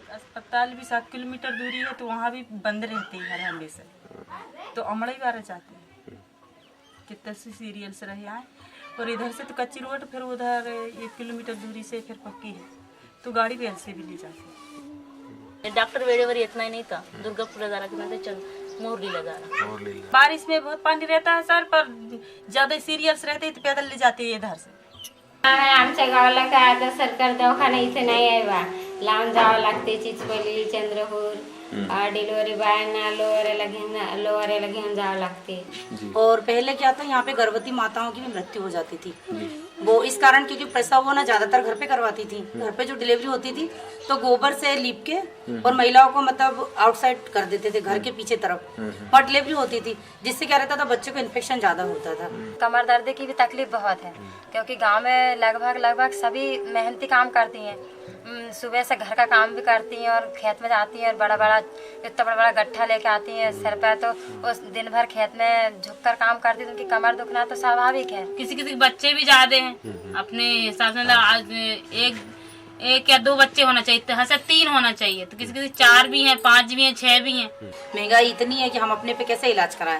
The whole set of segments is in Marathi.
अस्पताल भी 7 किलोमीटर दूरी है, तो वहाँ भी बंद रहती है हर हमेशा, तो अमड़ई बारह जाते हैं कितने से सीरियल्स रहे आए। और इधर से तो कच्ची रोड, फिर उधर 1 किलोमीटर दूरी से फिर पक्की है, तो गाड़ी भी ऐसे भी ले जाती है। डॉक्टर वेळेवर येत नाही का, दुर्गापुर जाना कि मोरली लगा रहा। बारिश में बहुत पानी रहता है सर, पर ज्यादा सीरियल्स रहते हैं तो पैदल ले जाते हैं इधर से। आमच्या गावाला काय आता सरकार दवाखाना इथे नाही आहे बा, लांब जावं लागते, चिचपल्ली, चंद्रपूर, डिलिव्हरी बायांना लोअरेला घेऊन जावं लागते। और पहले क्या था, यहाँ पे गर्भवती माताओं की भी मृत्यु हो जाती थी, वो इस कारण क्योंकि प्रसव वो ना ज्यादातर घर पे करवाती थी। घर पे जो डिलीवरी होती थी तो गोबर से लीप के और महिलाओं को मतलब आउटसाइड कर देते थे, घर के पीछे तरफ, और डिलीवरी होती थी, जिससे क्या रहता था, बच्चे को इन्फेक्शन ज्यादा होता था। कमर दर्द की भी तकलीफ बहुत है, क्योंकि गांव में लगभग सभी मेहनती काम करती हैं, सुबह से घर का काम भी करती हैं और खेत में जाती हैं और इतना बड़ा गट्ठा लेके आती हैं सर पे, तो उस दिन भर खेत में झुककर काम करती है, उनकी कमर दुखना तो स्वाभाविक है। किसी किसी बच्चे भी ज्यादा हैं, अपने हिसाब से आज एक या 2 बच्चे होना चाहिए, से 3 होना चाहिए, तो किसी किसी 4 भी हैं, 5 भी हैं, 6 भी हैं। महंगाई इतनी है कि हम अपने पे कैसे इलाज कराएं,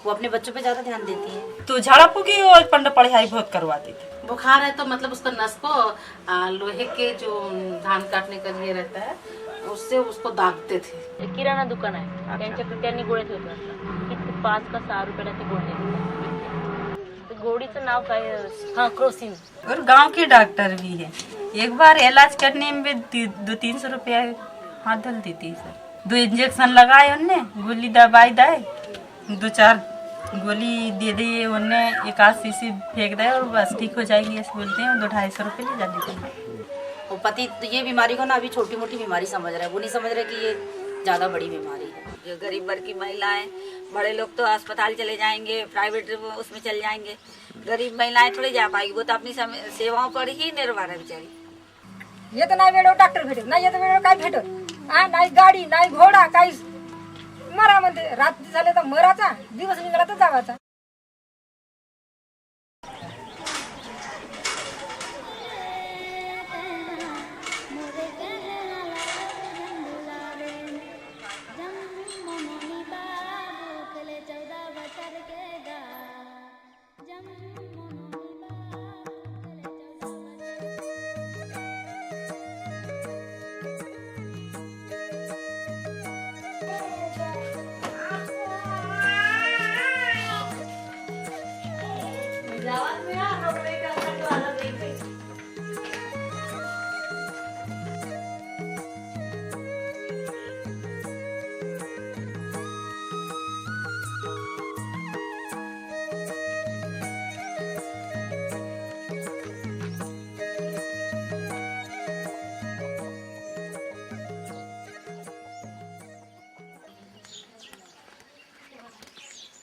वो अपने बच्चों पे ज्यादा ध्यान देती है। तो झाड़ा फूकी और पंडा पढ़ाई बहुत करवाती थी। बुखार है तो मतलब उसका नस को लोहे के जो धान काटने का ये रहता है, उससे उसको दागते थे। किराणा दुकान आहे, त्यांनी गोळ्या ठेवतात, 5 का 6 रुपयाला ती गोळी देतात। गोळीचं नाव काय? हाँ, क्रोसिन। और गांव के डॉक्टर भी है, एक बार इलाज करने में 200-300 रुपया हाथ धल देती सर। 2 इंजेक्शन लगाए उनने, गोली दवाई दाए, 2-4 गोली दे दी उनने, 1 शीशी फेंक दे और बस ठीक हो जाएगी ऐसे बोलते हैं, 200-250 रुपये ले जाते हैं। वो पति तो ये बीमारी को ना अभी छोटी मोटी बीमारी समझ रहा है, वो नहीं समझ रहे कि ये ज्यादा बड़ी बीमारी है। जो गरीब वर्ग की महिलाएं, बड़े लोग तो अस्पताल चले जाएंगे, प्राइवेट उसमें चले जाएंगे, गरीब महिलाएं थोड़ी जा पाएगी, वो तो अपनी सेवाओं पर ही निर्भर है बेचारी। येत नाही वेळेवर डॉक्टर भेटत नाही, येत वेळेवर काय भेटत नाही, गाडी नाही, घोडा काही, मरा म्हणते, रात्री झाले तर मराचा, दिवस निघाला तर जावाचा।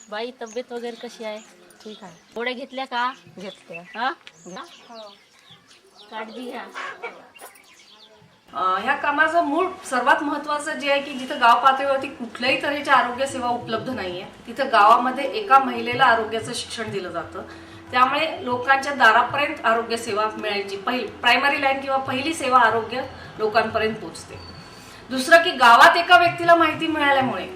बाई तब्येत वगैरे कशी आहे? ठीक आहे। गोळ्या घेतल्या का? घेतल्या। हा, काळजी घ्या। ह्या कामाचं मूळ सर्वात महत्त्वाचं जे आहे की जिथं गाव पातळीवरती कुठल्याही तऱ्हेच्या आरोग्य सेवा उपलब्ध नाहीये, तिथं गावामध्ये एका महिलेला आरोग्याचं शिक्षण दिलं जातं, त्यामुळे लोकांच्या दारापर्यंत आरोग्य सेवा मिळायची प्रायमरी लाईन किंवा पहिली सेवा आरोग्य लोकांपर्यंत पोहोचते। दुसरं की गावात एका व्यक्तीला माहिती मिळाल्यामुळे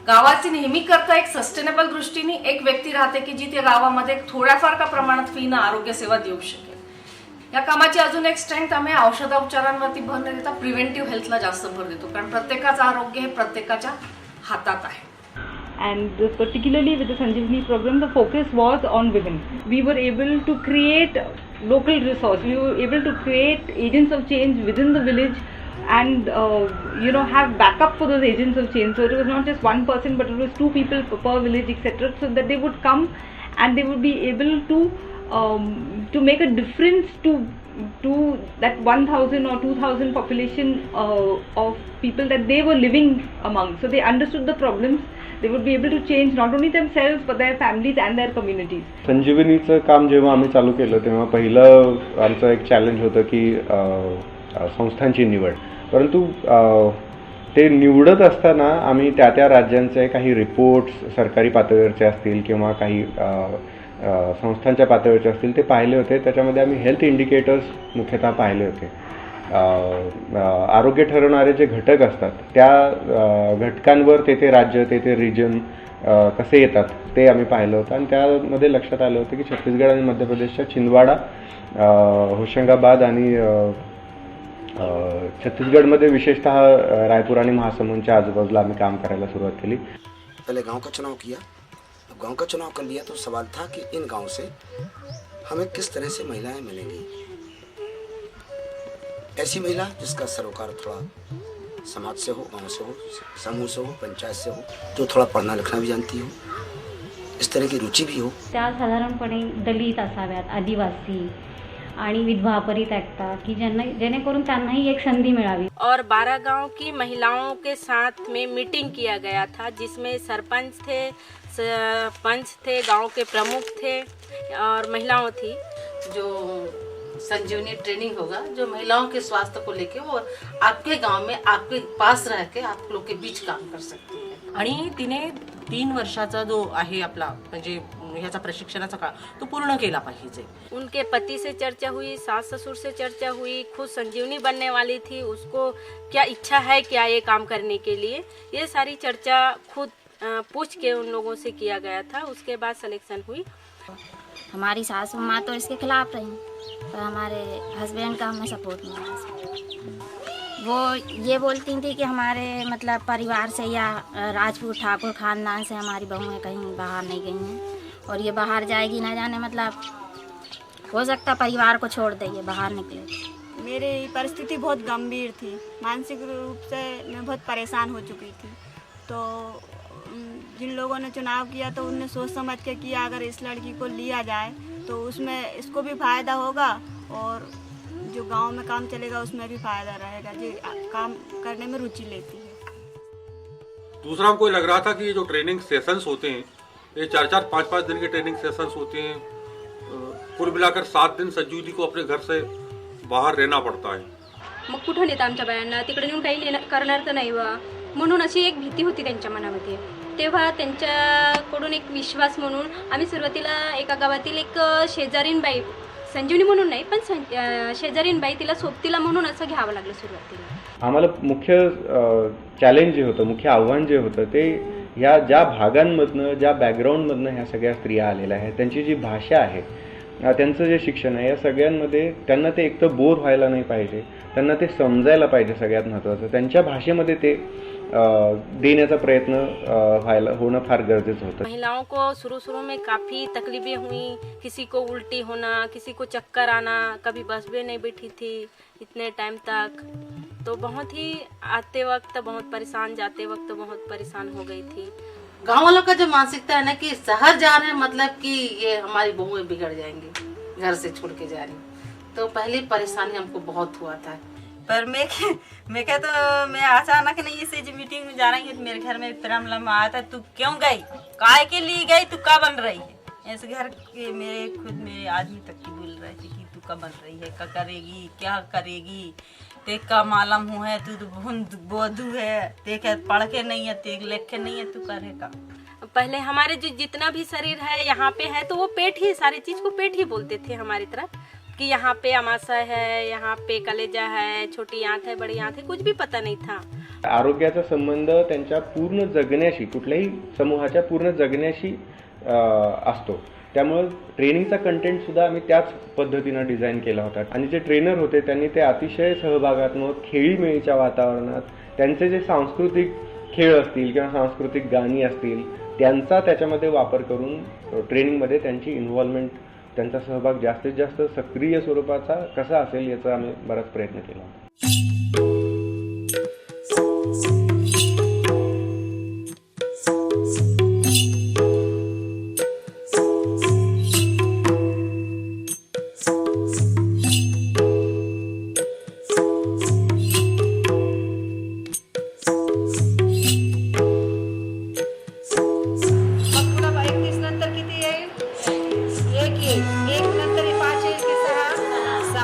गावाची नेहमी करता एक सस्टेनेबल दृष्टीने एक व्यक्ती राहते की जी त्या गावामध्ये थोड्याफार का प्रमाणात फीनं आरोग्य सेवा देऊ शकेल। या कामाची अजून एक स्ट्रेंथ आम्ही औषधोपचारांवरती भर न देता प्रिव्हेंटिव्ह हेल्थला जास्त भर देतो, कारण प्रत्येकाचं आरोग्य हे प्रत्येकाच्या हातात आहे। And particularly with the Sanjeevani program, the focus was on women. We were able to create local resource. We were able to create agents of change within the village, and have backup for those agents of change. So it was not just one person, but it was 2 people per village, etc. So that they would come and they would be able to make a difference to that 1,000 or 2,000 population of people that they were living among. So they understood the problems. They would be able to change not only themselves but their families and their communities. संजीवनीचं काम जेव्हा आम्ही चालू केलं तेव्हा पहिलं आमचं एक चॅलेंज होतं की संस्थांची निवड. परंतु ते निवडत असताना आम्ही त्या त्या राज्यांचे काही रिपोर्ट्स सरकारी पातळीवरचे असतील किंवा काही संस्थांच्या पातळीवरचे असतील ते पाहिले होते. त्याच्यामध्ये आम्ही हेल्थ इंडिकेटर्स मुख्यतः पाहिले होते. आरोग्य ठरवणारे जे घटक असतात त्या घटकांवर ते राज्य ते रिजन कसे येतात ते आम्ही पाहिलं होतं आणि त्यामध्ये लक्षात आलं होतं की छत्तीसगड आणि मध्य प्रदेशच्या छिंदवाडा, होशंगाबाद आणि छत्तीसगडमध्ये विशेषतः रायपूर आणि महासमुंदच्या आजूबाजूला आम्ही काम करायला सुरुवात केली. पहले गांव का चुनाव किया. अब गांव का चुनाव कर लिया तो सवाल था कि इन गांव से हमें किस तरह से महिलाएं मिलेंगी. ऐसी महिला जिसका सरोकार थोड़ा समाज से हो, गांव से हो, समूह से हो, पंचायत से हो, जो थोड़ा पढ़ना लिखना भी जानती हो, इस तरह की रुचि भी हो. त्या साधारणपणे दलित असाव्यात, आदिवासी आणि विधवा परित्यक्ता की जेणेकरून त्यांनाही एक संधी मिळावी. और 12 गांव की महिलाओं के साथ में मीटिंग किया गया था जिसमें सरपंच थे, पंच थे, गांव के प्रमुख थे और महिलाओं थी. जो संजीवनी ट्रेनिंग होगा जो महिलाओं के स्वास्थ्य को लेके वो आपके गांव में आपके पास रह के आप लोग के बीच काम कर सकती है. आणि तिने 3 वर्षाचा जो आहे आपला म्हणजे ह्याचा प्रशिक्षणाचा काळ तो पूर्ण केला पाहिजे. उनके पति से चर्चा हुई, सास ससुर से चर्चा हुई, खुद संजीवनी बनने वाली थी, उसको क्या इच्छा है क्या ये काम करने के लिए, ये सारी चर्चा खुद पूछ के उन लोगों से किया गया था. उसके बाद सिलेक्शन हुई. हमारी सासू माँ तो इसके खिलाफ रही, पर हमारे हस्बैंड का हमें सपोर्ट मिला. वो ये बोलती थी कि हमारे मतलब परिवार से या राजपूत ठाकुर खानदान से हमारी बहुएं कहीं बाहर नहीं गई हैं और ये बाहर जाएगी ना जाने मतलब हो सकता परिवार को छोड़ दे ये बाहर निकले. मेरी परिस्थिति बहुत गंभीर थी, मानसिक रूप से मैं बहुत परेशान हो चुकी थी. तो जिन लोगों ने चुनाव किया तो उनने सोच समझ के किया अगर इस लड़की को लिया जाए तो उसमें इसको भी फ़ायदा होगा और जो गांव में काम चलेगा उसमें भी फ़ायदा रहेगा, जो काम करने में रुचि लेती है. दूसरा हमको लग रहा था कि ये जो ट्रेनिंग सेशंस होते हैं ये 4-4, 5-5 दिन के ट्रेनिंग सेशंस होते हैं. कुल मिलाकर 7 दिन संजीवनी को अपने घर से बाहर रहना पड़ता है. मग कुठं नेतं आमच्या बायांना, तिकडे नेऊन काही करणार तर नाही वा म्हणून अशी एक भीती होती त्यांच्या मनामध्ये. तेव्हा त्यांच्याकडून एक विश्वास म्हणून आम्ही सुरुवातीला एका गावातील एक शेजारीन बाई, संजीवनी म्हणून नाही पण शेजारीन बाई, तिला सोबतीला म्हणून असं घ्यावं लागलं सुरुवातीला. आम्हाला मुख्य चॅलेंज जे होतं, मुख्य आव्हान जे होतं ते ह्या ज्या भागांमधनं, ज्या बॅकग्राऊंडमधनं ह्या सगळ्या स्त्रिया आलेल्या आहेत त्यांची जी भाषा आहे, त्यांचं जे शिक्षण आहे, या सगळ्यांमध्ये त्यांना ते एक तर बोर व्हायला नाही पाहिजे, त्यांना ते समजायला पाहिजे. सगळ्यात महत्त्वाचं त्यांच्या भाषेमध्ये ते देण्याचा प्रयत्न होणं फार गरजेचं होतं. महिलाओं को शुरू में काफ़ी तकलीफें हुई, किसी को उल्टी होना, किसी को चक्कर आना, कभी बस भी नहीं बैठी थी इतने टाइम तक. तो बहुत ही आते वक्त बहुत परेशान, जाते वक्त बहुत परेशान हो गई थी. गाँव वालों का जो मानसिकता है ना कि शहर जा रहे हैं मतलब कि ये हमारी बहुएं बिगड़ जाएंगी, घर से छोड़ के जा रही. तो पहली परेशानी हमको बहुत हुआ था. पर मैं क्या तो मैं अचानक नहीं इसे जो मीटिंग में जा रही हूँ मेरे घर में प्रॉब्लम आया था. तू क्यों गई, काय के लिए गई, तू का बन रही है. ऐसे घर के मेरे आदमी तक की बोल रहे थे कि तू का बन रही है, क्या करेगी, क्या करेगी, ते का मालूम हो है, तू तो भुंद बोधू है, ते क्या पढ़ के नहीं है, ते लिख के नहीं है, तू करेगा. पहले हमारे जो जितना भी शरीर है यहाँ पे है तो वो पेट ही, सारी चीज को पेट ही बोलते थे हमारी तरफ कि यहाँ पे अमाशय है, यहाँ पे कलेजा है, छोटी आंत है, बड़ी आंत है, कुछ भी पता नहीं था. आरोग्याचा संबंध त्यांच्या पूर्ण जगण्याशी, कुठल्याही समूहाच्या पूर्ण जगण्याशी असतो. त्यामुळे ट्रेनिंगचा कंटेंट सुद्धा आम्ही त्याच पद्धतीनं डिझाईन केला होता. आणि जे ट्रेनर होते त्यांनी ते अतिशय सहभागात्मक, खेळीमेळीच्या वातावरणात त्यांचे जे सांस्कृतिक खेळ असतील किंवा सांस्कृतिक गाणी असतील त्यांचा त्याच्यामध्ये वापर करून ट्रेनिंगमध्ये त्यांची इन्व्हॉल्वमेंट, त्यांचा सहभाग जास्तीत जास्त सक्रिय स्वरूपाचा कसा असेल याचा आम्ही बराच प्रयत्न केला.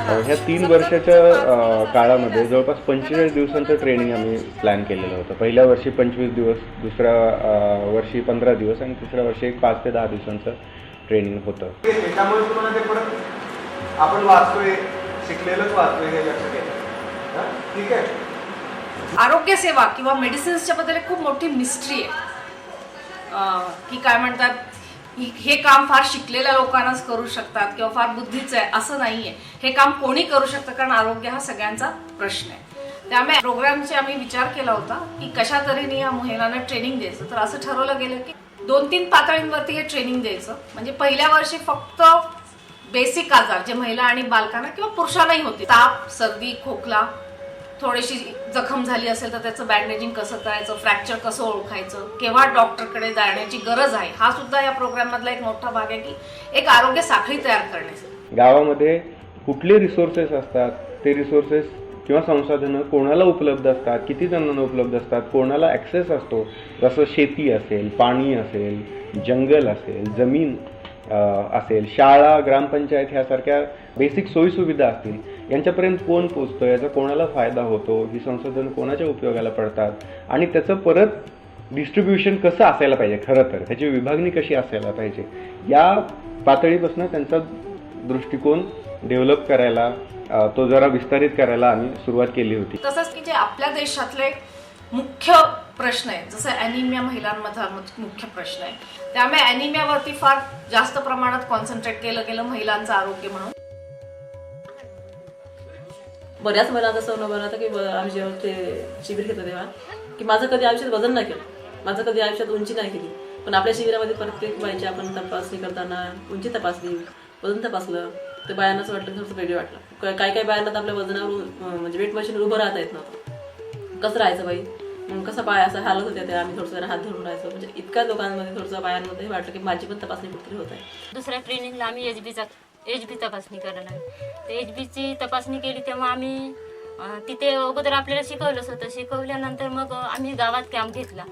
ह्या 3 वर्षाच्या काळामध्ये जवळपास 45 दिवसांचं ट्रेनिंग आम्ही प्लॅन केलेलं होतं. पहिल्या वर्षी 25 दिवस, दुसऱ्या वर्षी 15 दिवस आणि तिसऱ्या वर्षी एक 5 ते 10 दिवसांचं ट्रेनिंग होतं. त्यामुळे तुम्हाला ते परत आपण वाचतोय, शिकलेलंच वाचतोय हे लक्षात येतं. ठीक आहे. आरोग्य सेवा किंवा मेडिसिन्सच्या बद्दल एक खूप मोठी मिस्ट्री आहे की काय म्हणतात, हे काम फार शिकलेल्या लोकांनाच करू शकतात किंवा फार बुद्धीचं आहे असं नाहीये. हे काम कोणी करू शकतं, कारण आरोग्य हा सगळ्यांचा प्रश्न आहे. त्यामुळे प्रोग्रामचे आम्ही विचार केला होता की कशा तऱ्हेने या महिलांना ट्रेनिंग द्यायचं. तर असं ठरवलं गेलं की 2-3 पातळींवरती हे ट्रेनिंग द्यायचं. म्हणजे पहिल्या वर्षी फक्त बेसिक आजार जे महिला आणि बालकांना किंवा पुरुषांनाही होते, ताप, सर्दी, खोकला, थोडीशी जखम झाली असेल तर त्याचं बँडेजिंग कसं करायचं, फ्रॅक्चर कसं ओळखायचं, केव्हा डॉक्टरकडे जाण्याची गरज आहे, हा सुद्धा या प्रोग्राम मधला एक मोठा भाग आहे की एक आरोग्य साखळी तयार करण्यासाठी. गावामध्ये कुठले रिसोर्सेस असतात, ते रिसोर्सेस किंवा संसाधनं कोणाला उपलब्ध असतात, किती जणांना उपलब्ध असतात, कोणाला ॲक्सेस असतो, जसं शेती असेल, पाणी असेल, जंगल असेल, जमीन असेल, शाळा, ग्रामपंचायत ह्यासारख्या बेसिक सोयीसुविधा असतील, यांच्यापर्यंत कोण पोचतो, याचा कोणाला फायदा होतो, ही संसाधनं कोणाच्या उपयोगाला पडतात आणि त्याचं परत डिस्ट्रीब्युशन कसं असायला पाहिजे, खरं तर ह्याची विभागणी कशी असायला पाहिजे, या पातळीपासून त्यांचा दृष्टिकोन डेव्हलप करायला, तो जरा विस्तारित करायला आम्ही सुरुवात केली होती. तसंच की जे आपल्या देशातले मुख्य प्रश्न आहे, जसं ॲनिमिया महिलांमधला मुख्य प्रश्न आहे, त्यामुळे ॲनिमियावरती फार जास्त प्रमाणात कॉन्सन्ट्रेट केलं गेलं महिलांचं आरोग्य म्हणून. बऱ्याच मला असं अनुभव होता की आम्ही जेव्हा ते शिबिर घेतो तेव्हा की माझं कधी आयुष्यात वजन नाही केलं, माझं कधी आयुष्यात उंची नाही केली, पण आपल्या शिबिरामध्ये प्रत्येक बाईची आपण तपासणी करताना उंची तपासली, वजन तपासलं, तर बायांना असं वाटलं थोडंसं वेगळं वाटलं. काही बायांना तर आपल्या वजनावर म्हणजे वेट मशीनवर उभं राहता येत नव्हतं, कसं राहायचं बाई, मग कसं पाय असं हालत होत्या त्या, आम्ही थोडंसं हात धरून राहायचो. म्हणजे इतक्या लोकांमध्ये थोडंसं बायांमध्ये वाटलं की माझी पण तपासणी कुठली होत आहे. दुसऱ्या ट्रेनिंगला आम्ही एचबी तपासणी करायला तर एचबीची तपासणी केली तेव्हा आम्ही तिथे अगोदर आपल्याला शिकवलंच होतं. शिकवल्यानंतर मग आम्ही गावात कॅम्प घेतला.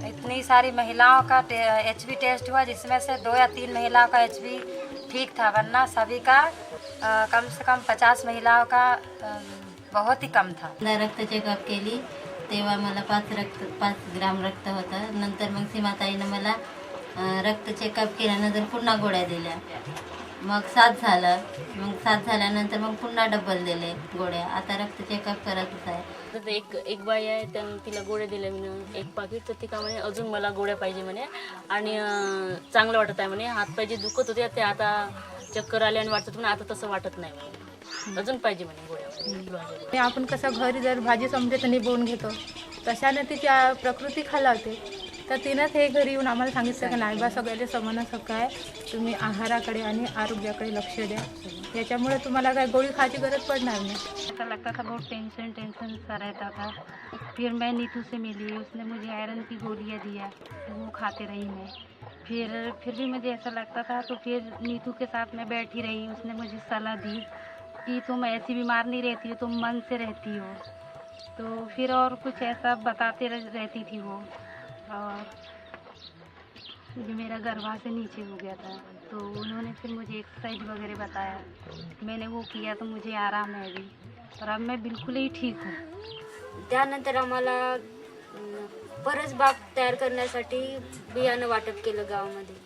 इतनी सारी महिलाओं का एचबी टेस्ट हुआ, जिसमें से 2 या 3 महिलाओं का एचबी ठीक था, वरना सभी का कम से कम 50 महिलाओं का बहुत ही कम था. रक्त चेकअप केली तेव्हा मला 5 ग्राम रक्त होतं. नंतर मग सीमाताईनं मला रक्त चेकअप केल्यानंतर पुन्हा गोळ्या दिल्या, मग 7 झालं. मग 7 झाल्यानंतर मग पुन्हा डबल दिले गोळ्या. आता रक्त चेकअप करतच आहे. एक बाई आहे, त्यानं तिला गोळ्या दिल्या मी एक पाकिट, तर ती का म्हणे अजून मला गोळ्या पाहिजे म्हणे आणि चांगलं वाटत आहे म्हणे. हातपाय जे दुखत होते ते आता चक्कर आले आणि वाटत म्हणे आता तसं वाटत नाही म्हणे, अजून पाहिजे म्हणे गोळ्या. आपण कसं घरी जर भाजी संपते तर निभवून घेतो, तशाने तिच्या प्रकृती खालावते. तर तिनंच हे घरी येऊन आम्हाला सांगितलं की नाही बा सगळ्याला समान हक्क आहे, तुम्ही आहाराकडे आणि आरोग्याकडे लक्ष द्या, याच्यामुळे तुम्हाला काय गोळी खायची गरज पडणार नाही. ऐसा लगता था बहुत टेंशन सा रहता था. फिर मैं नीतू से मिली, उसने मुझे आयरन की गोलियां दिया, वो खाते रही मैं. फिर भी मुझे ऐसा लगता था, तो फिर नीतू के साथ मैं बैठी रही. उसने मुझे सलाह दी कि तुम ऐसी बीमार नहीं रहती हो, तुम मन से रहती हो. तो फिर और कुछ ऐसा बताते रहती थी वो. और जो मेरा गर्भा से नीचे हो गया था, तो उन्होंने फिर मुझे एक्सरसाइज वगैरह बताया, मैंने वो किया तो मुझे आराम है अभी, और अब मैं बिल्कुल ही ठीक हूँ. त्यानंतर आम्हाला परसबाग तयार करण्यासाठी बियाणं वाटप केलं गावामध्ये.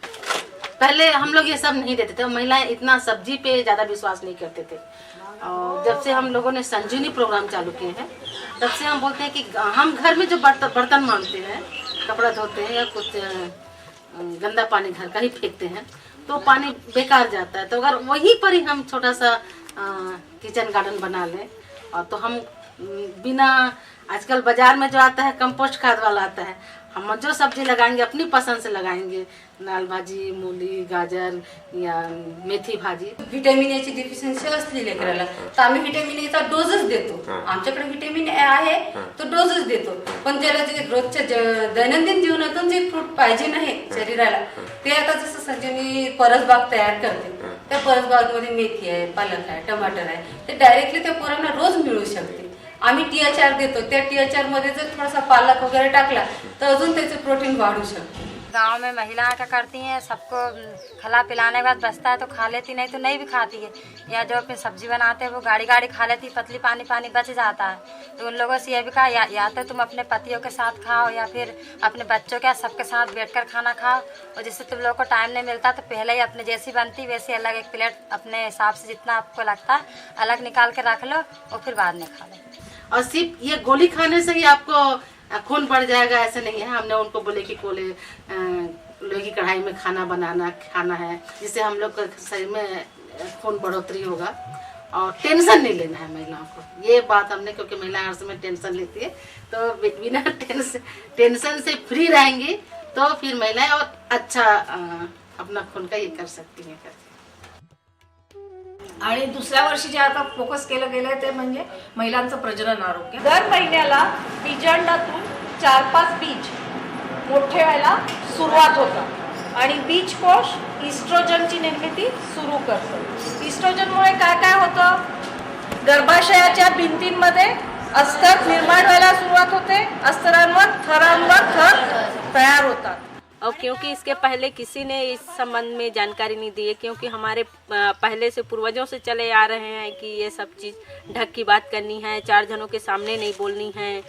पहले हम लोग ये सब नहीं देते थे, महिलाएं इतना सब्जी पे ज़्यादा विश्वास नहीं करते थे. और जब से हम लोगों ने संजीवनी प्रोग्राम चालू किए हैं, तब से हम बोलते हैं कि हम घर में जो बर्तन मांजते हैं, कपड़ा धोते हैं या कुछ गंदा पानी घर का ही फेंकते हैं, तो पानी बेकार जाता है. तो अगर वहीं पर ही हम छोटा सा किचन गार्डन बना लें, और तो हम बिना, आजकल बाजार में जो आता है कंपोस्ट खाद वाला आता है, हम जो सब्जी लगाएंगे अपनी पसंद से लगाएंगे, लाल भाजी, मूली, गाजर या मेथी भाजी. व्हिटॅमिन एची डिफिशियन्सी असली लेकराला तर आम्ही व्हिटॅमिन एचा डोजच देतो. आमच्याकडे व्हिटॅमिन ए आहे तो डोजच देतो. पण ज्याला जे रोजच्या दैनंदिन जीवनातून जे फ्रूट पाहिजे नाही शरीराला, ते आता जसं संजीवनी परसबाग तयार करते, त्या परसबागमध्ये मेथी आहे, पालक आहे, टमाटर आहे, ते डायरेक्टली त्या पोरांना रोज मिळू शकते. आम्ही THR देतो, त्या THR मध्ये जर थोडासा पालक वगैरे टाकला तर अजून त्याचं प्रोटीन वाढू शकतं. गांव में महिलाएं क्या करती हैं, सबको खिला पिलाने के बाद बचता है तो खा लेती, नहीं तो नहीं भी खाती है. या जो अपनी सब्जी बनाते हैं वो गाड़ी खा लेती, पतली पानी बच जाता है. तो उन लोगों से ये भी कहा या तो तुम अपने पतियों के साथ खाओ या फिर अपने बच्चों के सबके साथ बैठकर खाना खाओ. और जिससे तुम लोगों को टाइम नहीं मिलता तो पहले ही अपने जैसी बनती वैसी अलग एक प्लेट अपने हिसाब से जितना आपको लगता है अलग निकाल के रख लो और फिर बाद में खा लो. और सिर्फ ये गोली खाने से ही आपको खून बढ़ जाएगा ऐसा नहीं है. हमने उनको बोले कि लोहे की कढ़ाई में खाना है जिससे हम लोग के शरीर में खून बढ़ोतरी होगा. और टेंशन नहीं लेना है महिलाओं को, ये बात हमने, क्योंकि महिलाएं हर समय टेंशन लेती है, तो बिना टेंशन से फ्री रहेंगी तो फिर महिलाएं और अच्छा अपना खून का ये कर सकती हैं. आणि दुसऱ्या वर्षी जे आता फोकस केलं गेलंय ते म्हणजे महिलांचं प्रजनन आरोग्य. दर महिन्याला बीजांडातून 4-5 बीज मोठे व्हायला सुरुवात होतात आणि बीज कोश इस्ट्रोजनची निर्मिती सुरू करतो. इस्ट्रोजनमुळे काय काय होतं, गर्भाशयाच्या भिंतींमध्ये अस्तर निर्माण व्हायला सुरुवात होते, अस्तरांवर थरांवर थर तयार होतात. और क्योंकि इसके पहले किसी ने इस संबंध में जानकारी नहीं दी है, क्योंकि हमारे पहले से पूर्वजों से चले आ रहे हैं कि ये सब चीज़ ढक की बात करनी है, 4 जनों के सामने नहीं बोलनी है,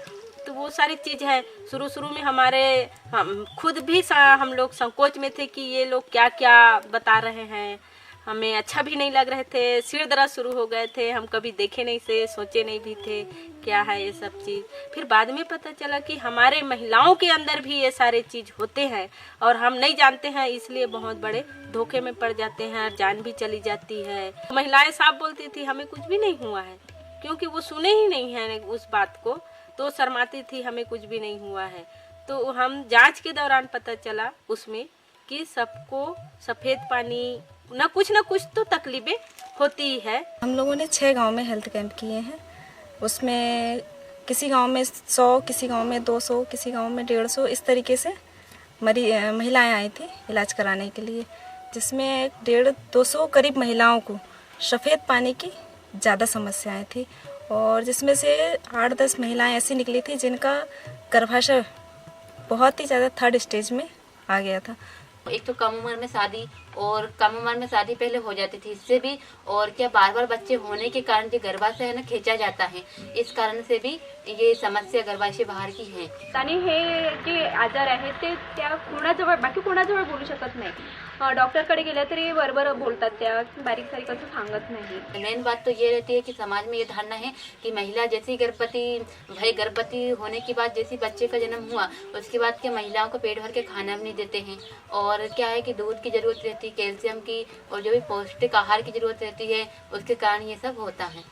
तो वो सारी चीज़ है. शुरू में हम खुद भी हम लोग संकोच में थे कि ये लोग क्या क्या बता रहे हैं, हमें अच्छा भी नहीं लग रहे थे, सिर दर्द शुरू हो गए थे. हम कभी देखे नहीं थे, सोचे नहीं भी थे क्या है ये सब चीज़. फिर बाद में पता चला कि हमारे महिलाओं के अंदर भी ये सारे चीज़ होते हैं और हम नहीं जानते हैं, इसलिए बहुत बड़े धोखे में पड़ जाते हैं, जान भी चली जाती है. महिलाएं साफ बोलती थी हमें कुछ भी नहीं हुआ है, क्योंकि वो सुने ही नहीं है उस बात को, तो शर्माती थी हमें कुछ भी नहीं हुआ है. तो हम जांच के दौरान पता चला उसमें कि सबको सफ़ेद पानी न कुछ तो तकलीफें होती है. हम लोगों ने 6 गांव में हेल्थ कैंप किए हैं. उसमें किसी गांव में 100, किसी गांव में 200, किसी गांव में 150, इस तरीके से महिलाएं आई थी इलाज कराने के लिए, जिसमें 150-200 करीब महिलाओं को सफ़ेद पानी की ज़्यादा समस्याएं थी. और जिसमें से 8-10 महिलाएं ऐसी निकली थी जिनका गर्भाशय बहुत ही ज़्यादा 3rd स्टेज में आ गया था. एक तो कम उम्र में शादी, और कम उम्र में शादी पहले हो जाती थी, इससे भी और क्या बार बच्चे होने के कारण जो गर्भाशय है ना खींचा जाता है, इस कारण से भी ये समस्या गर्भाशय बाहर की है. आणि हे जे आजार आहेत ते त्या कोणाजवळ बाकी कोणाजवळ बोलू शकत नाही. डॉक्टरकडे गेल्या तरी बरोबर बोलतात, त्या बारीक सारीक असं सांगत नाही. मेन बात तो ये रहती है कि समाज में ये धारणा है कि महिला जैसी गर्भवती होने के बाद जैसी बच्चे का जन्म हुआ उसके बाद के महिलाओं को पेट भर के खाना भी नहीं देते हैं. और क्या है कि दूध की जरूरत रहती है, कैल्शियम की, और जो भी पौष्टिक आहार की जरूरत रहती है, उसके कारण ये सब होता है.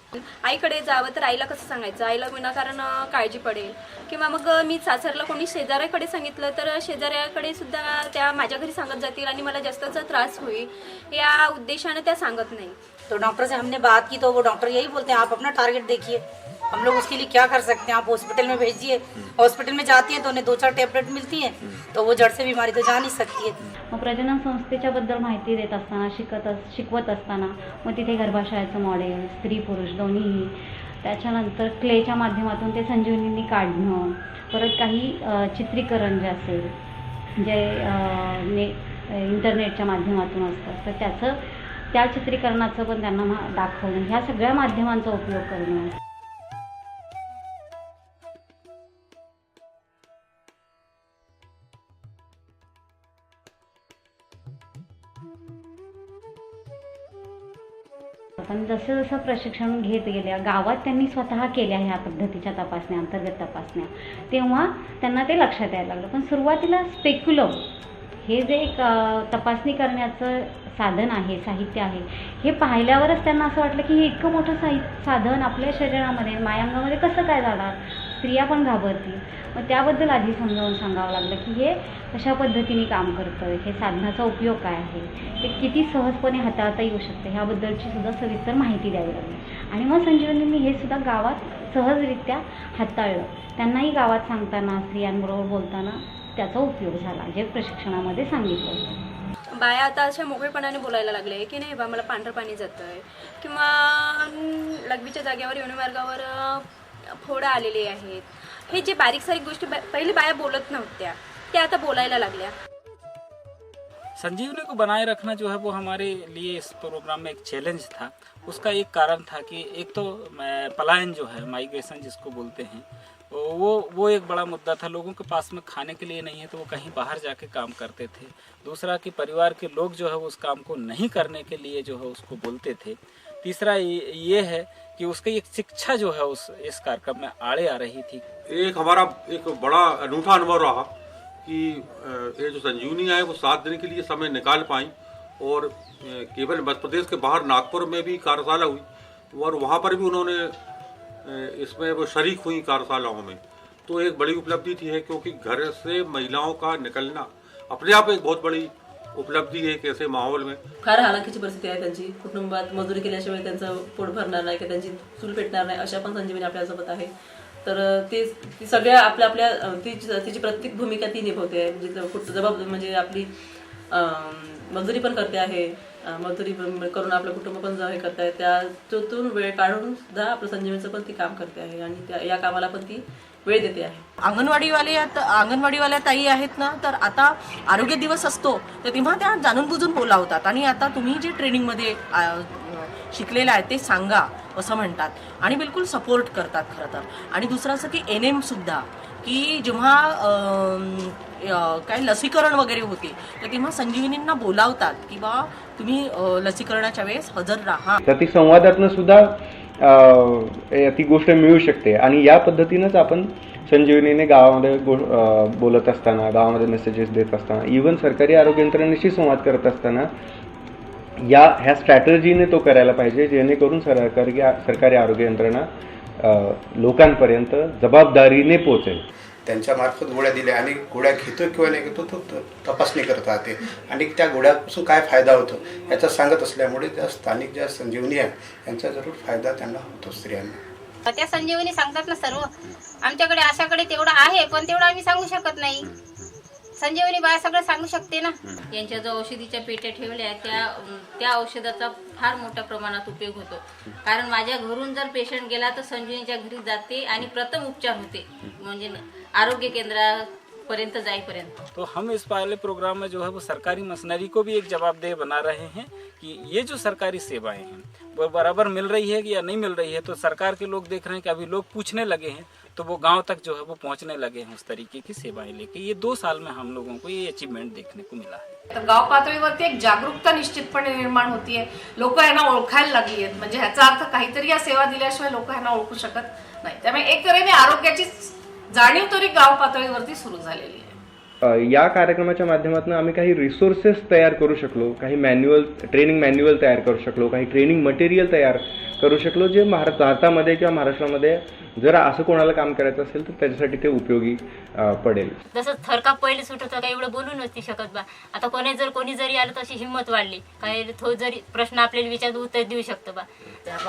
आईकडे जावं तर आईला कसं सांगायचं, आईला विनाकारण काळजी पडेल, किंवा मग मी सासरला कोणी शेजाऱ्याकडे सांगितलं तर शेजाऱ्याकडे सुद्धा त्या माझ्या घरी सांगत जातील आणि मला जास्तचा त्रास होईल, या उद्देशाने त्या सांगत नाही. तो डॉक्टर से हमने बात की तो वो डॉक्टर यही बोलते हैं आप अपना टारगेट देखिए, हम लोग उसके लिए क्या कर सकते हैं, आप हॉस्पिटल में भेजिए. हॉस्पिटल में जाती है तो उन्हें 2-4 टैबलेट मिलती हैं, तो वो जड़ से बीमारी तो जा नहीं सकती है. मग प्रजनन संस्थेच्या बद्दल माहिती देत असताना शिकवत असताना मग तिथे गर्भाशयाचं मॉडेल स्त्री पुरुष दोन्हीही, त्याच्यानंतर क्लेच्या माध्यमातून ते संजीवनीनी काढणं, परत काही चित्रीकरण जे असेल जे इंटरनेटच्या माध्यमातून असतं तर त्या चित्रीकरणाचं पण त्यांना दाखवणं, ह्या सगळ्या माध्यमांचा उपयोग करणं. पण जसं जसं प्रशिक्षण घेत गेल्या गावात त्यांनी स्वतः केल्या ह्या पद्धतीच्या तपासण्या, अंतर्गत तपासण्या, तेव्हा त्यांना ते लक्षात यायला लागलं. पण सुरुवातीला स्पेक्युलम हे जे एक तपासणी करण्याचं साधन आहे, साहित्य आहे, हे पाहिल्यावरच त्यांना असं वाटलं की हे इतकं मोठं साधन आपल्या शरीरामध्ये मायांगामध्ये कसं काय जाणार, स्त्रिया पण घाबरतील. मग त्याबद्दल आधी समजावून सांगावं लागलं की हे कशा पद्धतीने काम करतं, हे साधनाचा उपयोग काय आहे, ते किती सहजपणे हाताळता येऊ शकते, ह्याबद्दलची सुद्धा सविस्तर माहिती द्यावी लागली. आणि मग संजीवनींनी हे सुद्धा गावात सहजरित्या हाताळलं. त्यांनाही गावात सांगताना, स्त्रियांबरोबर बोलताना त्याचा उपयोग झाला, जे प्रशिक्षणामध्ये सांगितलं होतं. बाया आता अशा मोकळेपणाने बोलायला लागले की नाही बा मला पांढरं पाणी जातं आहे, किंवा लघवीच्या जागेवर योनी मार्गावर फोडं आलेले आहेत, हे जे बारीक सारीक गोष्टी पहिले बाया बोलत नव्हत्या त्या आता बोलायला लागल्या. संजीवनी को बनाए रखना जो है वो हमारे लिए इस प्रोग्राम में एक चैलेंज था. उसका एक कारण था कि एक तो पलायन जो है, माइग्रेशन जिसको बोलते हैं, वो एक बड़ा मुद्दा था. लोगों के पास में खाने के लिए नहीं है तो वो कहीं बाहर जाके काम करते थे. दूसरा कि परिवार के लोग जो है उस काम को नहीं करने के लिए जो है उसको बोलते थे. तीसरा ये है कि उसकी एक शिक्षा जो है इस कार्यक्रम में आड़े आ रही थी. एक हमारा एक बड़ा अनूठा अनुभव रहा कि ये जो संजीवनी है वो 7 दिन के लिए समय निकाल पाई और केवल मध्य प्रदेश के बाहर नागपुर में भी कार्यशाला हुई और वहाँ पर भी उन्होंने इसमें वो शरीक हुई कार्यशालाओं में. तो एक बड़ी उपलब्धि थी है, क्योंकि घर से महिलाओं का निकलना अपने आप एक बहुत बड़ी उपलब्धी आहे एक ऐसे माहोल में. फार हालाकीची परिस्थिती आहे त्यांची. कुटुंबात मजुरी केल्याशिवाय त्यांचं पोट भरणार नाही की त्यांची चूल पेटणार नाही, अशा पण संजीवनी आपल्यासोबत आहे. तर ती सगळ्या आपल्या तिची प्रत्येक भूमिका ती निभवते. जबाबदारी म्हणजे आपली मजुरी पण करते आहे, मजुरी करून आपलं कुटुंब पण हे करते आहे, त्यातून वेळ काढून सुद्धा आपलं संजीवनीचं पण ती काम करते आहे आणि या कामाला पण ती वेळ देते आहे. अंगणवाडीवाल्या ताई आहेत ना, तर आता आरोग्य दिवस असतो तर तेव्हा त्या जाणून बुजून बोलावतात आणि आता तुम्ही जे ट्रेनिंगमध्ये शिकलेलं आहे ते सांगा असं म्हणतात आणि बिलकुल सपोर्ट करतात खरं तर. आणि दुसरं असं की NM सुद्धा, की जेव्हा काय लसीकरण वगैरे होते तर तेव्हा संजीवनींना बोलावतात की बा तुम्ही लसीकरणाच्या वेळेस हजर राहा. प्रत्येक संवादातनं सुद्धा ती गोष्ट मिळू शकते आणि या पद्धतीनंच आपण संजीवनीने गावामध्ये बोलत असताना, गावामध्ये मेसेजेस देत असताना, इव्हन सरकारी आरोग्य यंत्रणेशी संवाद करत असताना ह्या स्ट्रॅटर्जीने तो करायला पाहिजे, जेणेकरून सरकारी आरोग्य यंत्रणा लोकांपर्यंत जबाबदारीने पोहोचेल. त्यांच्या मार्फत गोळ्या दिल्या आणि गोळ्या घेतो किंवा नाही घेतो तो तपासणी करत राहते आणि त्या गोळ्यापासून काय फायदा होतो याचा सांगत असल्यामुळे त्या स्थानिक ज्या संजीवनी आहे यांचा जरूर फायदा त्यांना होतो स्त्रियांना. त्या संजीवनी सांगतात ना सर्व. आमच्याकडे आशाकडे तेवढं आहे पण तेवढं आम्ही सांगू शकत नाही. संजीवनी बाया सगळं सांगू शकते ना. यांच्या जो औषधीच्या पेट्या ठेवल्या त्या औषधाचा फार मोठ्या प्रमाणात उपयोग होतो. कारण माझ्या घरून जर पेशंट गेला तर संजीवनीच्या घरी जाते आणि प्रथम उपचार होते, म्हणजे आरोग्य केंद्रापर्यंत जाईपर्यंत. तो हम इस पहले प्रोग्राम में जो है वो सरकारी मशीनरी को भी एक जवाबदेह बना रहे हैं कि ये जो सरकारी सेवाएं हैं वो बराबर मिल रही है या नहीं मिल रही है. तो सरकार के लोग देख रहे हैं कि अभी लोग पूछने लगे हैं तो वो गांव तक जो है वो पहुंचने लगे हैं उस तरीके की सेवाएं लेके. ये 2 साल में हम लोगों को ये अचीवमेंट देखने को मिला है. तर गाव पातळीवरती एक जागरूकता निश्चितपणे निर्माण होतीये. लोक यांना ओळखायला लागली आहेत, म्हणजे ह्याचा अर्थ काहीतरी या सेवा दिल्याशिवाय लोक यांना ओळखू शकत नाही. त्यामुळे एक तऱ्हेने आरोग्याची जाणीव तरी गाव पातळीवरती सुरू झालेली आहे. या कार्यक्रमाच्या माध्यमातून आम्ही काही रिसोर्सेस तयार करू शकलो, काही ट्रेनिंग मॅन्युअल तयार करू शकलो, काही ट्रेनिंग मटेरियल तयार करू शकलो, जे भारतामध्ये किंवा महाराष्ट्रामध्ये जर असं कोणाला काम करायचं असेल तर त्याच्यासाठी ते उपयोगी पडेल. जसं थरकाप पहिले सुटत होता काय एवढं बोलू नसती शकत बा. आता कोणी जरी आलं तशी हिंमत वाढली, काय तो जरी प्रश्न आपल्याला विचारत उत्तर देऊ शकतो बा.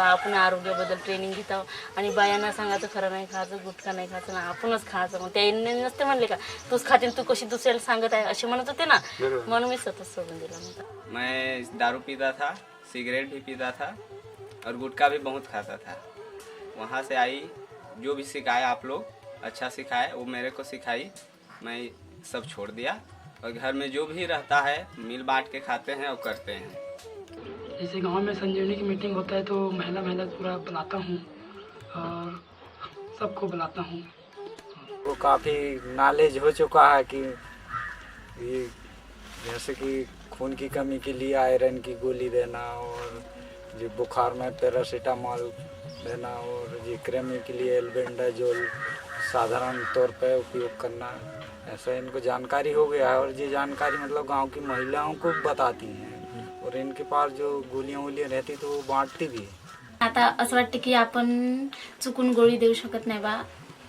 आपण आरोग्याबद्दल ट्रेनिंग घेतो आणि बायांना सांगायचं खरं नाही खायचं, गुटखा नाही खायचं ना, आपणच खायचं. मग ते नसते म्हणले का तूच खाते तू कशी दुसऱ्याला सांगत आहे असे म्हणत होते ना, म्हणून मी स्वतः सोडून दिला. मैं दारू पीता था, सिगरेट भी पीता था और गुटखा भी बहुत खाता था. वहाँ से आई, जो भी सिखाया आप लोग अच्छा सिखाए, वो मेरे को सिखाई, मैं सब छोड़ दिया और घर में जो भी रहता है मिल बांट के खाते हैं और करते हैं. जैसे गांव में संजीवनी की मीटिंग होता है तो महिला पूरा बुलाता हूँ और सबको बुलाता हूँ. वो काफ़ी नॉलेज हो चुका है कि ये जैसे कि खून की कमी के लिए आयरन की गोली देना और जो बुखार में पैरासीटामोल देना और ये क्रेमी के लिए एल्बेंडाजोल साधारण तौर पे उपयोग करना, ऐसा इनको जानकारी हो गया है. और ये जानकारी मतलब गांव की महिलाओं को बताती हैं और इनके पास जो गोलियां रहती तो वो बांटती भी है. आता असं वाटतं की आपण चुकून गोळी देऊ शकत नाही बा.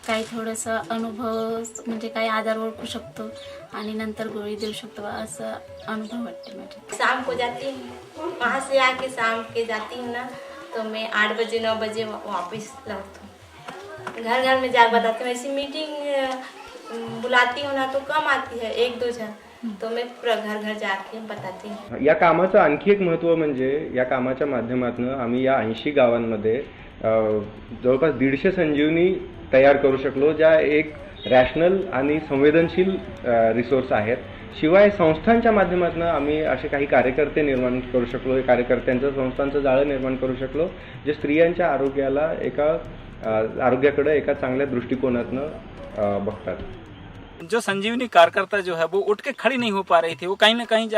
काही थोडंसं अनुभव म्हणजे काही आजार ओळखू शकतो आणि नंतर गोळी देऊ शकतो बा, असं अनुभव वाटते मुझे. शाम को जाती हूँ, वहाँ से आके शाम के जाती हूँ ना तो मैं 8 बजे 9 बजे वापस लौटती हूँ. घर घर में जा बताती हूँ. ऐसी मीटिंग बुलाती हूँ ना तो कम आती है 1-2 जन, तो मैं पूरा घर घर जाके बताती हूँ. या कामाचं आणखी एक महत्त्व म्हणजे या कामाच्या माध्यमातून आम्ही या 80 गावांमध्ये जवळपास 150 संजीवनी तयार करू शकलो, ज्या एक रॅशनल आणि संवेदनशील रिसोर्स आहेत. शिवाय संस्थांच्या माध्यमातून आम्ही असे काही कार्यकर्ते निर्माण करू शकलो, कार्यकर्त्यांचं संस्थांचं जाळं निर्माण करू शकलो, जे स्त्रियांच्या आरोग्याकडे एका चांगल्या दृष्टिकोनातनं बघतात. जो संजीवनी कार्यकर्ता जो है वो उठ के खड़ी नहीं हो पा रही थी, वो कहीं ना कहीं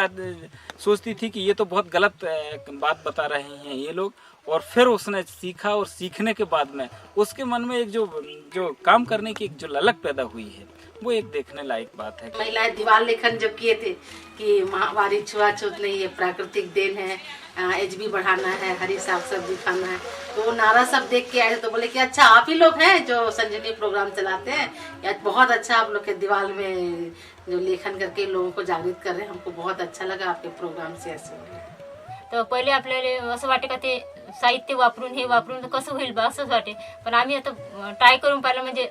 सोचती थी कि ये तो बहुत गलत बात बता रहे हैं ये लोग, और फिर उसने सीखा और सीखने के बाद में उसके मन में एक जो काम करने की एक जो ललक पैदा हुई है, वो एक देखने लायक बात है. महिलाएं दीवार लेखन जो किए थे कि महावारी छुआछूत नहीं है, प्राकृतिक देन है, एचबी बढ़ाना है, हरी साग सब्जी खाना है, तो वो नारा सब देख के आए तो बोले कि अच्छा आप ही लोग हैं जो संजीवनी प्रोग्राम चलाते हैं, या बहुत अच्छा आप लोग के दीवार में जो लेखन करके लोगों को जागृत कर रहे हैं, हमको बहुत अच्छा लगा आपके प्रोग्राम से. ऐसे तर पहिले आपल्याला असं वाटे का ते साहित्य वापरून हे वापरून कसं होईल बा असंच वाटे, पण आम्ही आता ट्राय करून पाहिलं, म्हणजे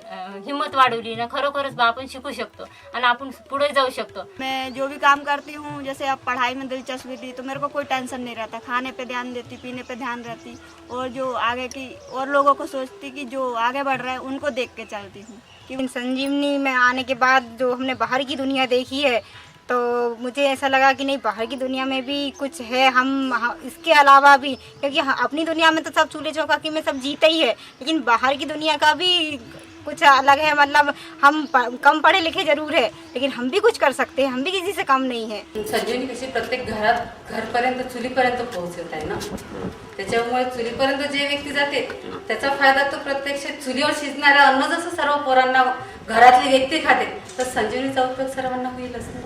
हिम्मत वाढवली ना, खरोखरच बा आपण शिकू शकतो आणि आपण पुढे जाऊ शकतो. मैं जो भी काम करती हूँ, जैसे अब पढ़ाई में दिलचस्पी थी तो मेरे को कोई टेंशन नहीं रहता, खाने पे ध्यान देती, पीने पे ध्यान रहती, और जो आगे की और लोगों को सोचती कि जो आगे बढ़ रहे हैं उनको देख के चलती हूँ. कि संजीवनी में आने के बाद जो हमने बाहर की दुनिया देखी है, तो मुझे ऐसा लगा कि नहीं, बाहर की दुनिया में भी कुछ है, हम इसके अलावा भी, क्योंकि अपनी दुनिया में तो सब चूल्हे चौका में सब जीता ही है, लेकिन बाहर की दुनिया का भी कुछ अलग है. मतलब हम कम पढ़े लिखे जरूर है, लेकिन हम भी कुछ कर सकते हैं, हम भी किसी से कम नहीं है. संजीवनी कशी प्रत्येक घरपर्यंत चुलीपर्यंत पोहोचत आहे ना, त्याच्यामुळे चुलीपर्यंत जे व्यक्ती जाते त्याचा फायदा तो प्रत्यक्ष चुलीवर शिजणारं अन्न जसं सर्व पोरांना घरातली व्यक्ती खाते, तर संजीवनीचा उपयोग सर्वांना होईलच.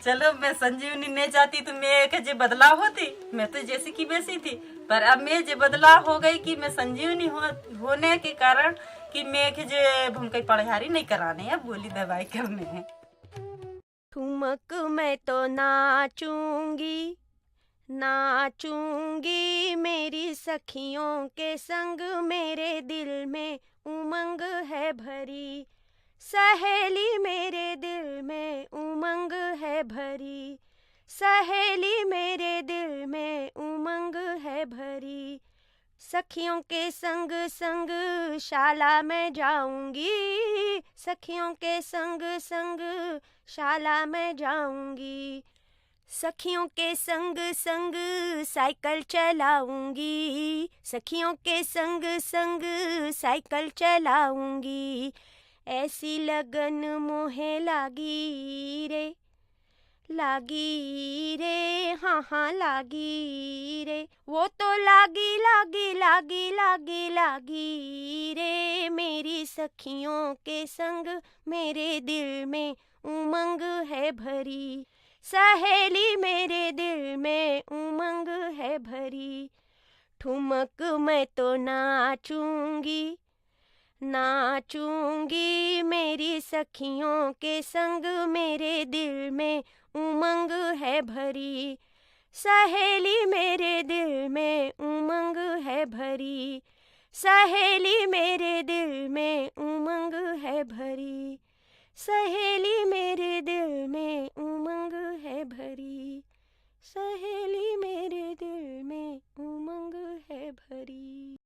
चलो मैं संजीवनी नहीं चाहती तो मैं के जो बदलाव होती, मैं तो जैसी की वैसी थी, पर अब मैं जो बदलाव हो गई कि मैं संजीवनी होने के कारण कि मैं के जो हम कहीं पढ़ाई नहीं कराने हैं, गोली दवाई करने हैं. ठुमक मैं तो नाचूंगी नाचूंगी मेरी सखियों के संग, मेरे दिल में उमंग है भरी, सहेली मेरे दिल में उमंग है भरी, सहेली मेरे दिल में उमंग है भरी. सखियों के संग संग शाला में जाऊंगी, सखियों के संग संग शाला में जाऊंगी, सखियों के संग संग साइकिल चलाऊंगी, सखियों के संग संग साइकिल चलाऊंगी. ऐसी लगन मोहे लागी रे, लागी रे, हाँ हाँ लागी रे, वो तो लागी लागी लागी लागी लागी रे, मेरी सखियों के संग मेरे दिल में उमंग है भरी, सहेली मेरे दिल में उमंग है भरी. ठुमक मैं तो नाचूंगी नाचूंगी मेरी सखियों के संग, मेरे दिल में उमंग है भरी, सहेली मेरे दिल में उमंग है भरी, सहेली मेरे दिल में उमंग है भरी, सहेली मेरे दिल में उमंग है भरी, सहेली मेरे दिल में उमंग है भरी.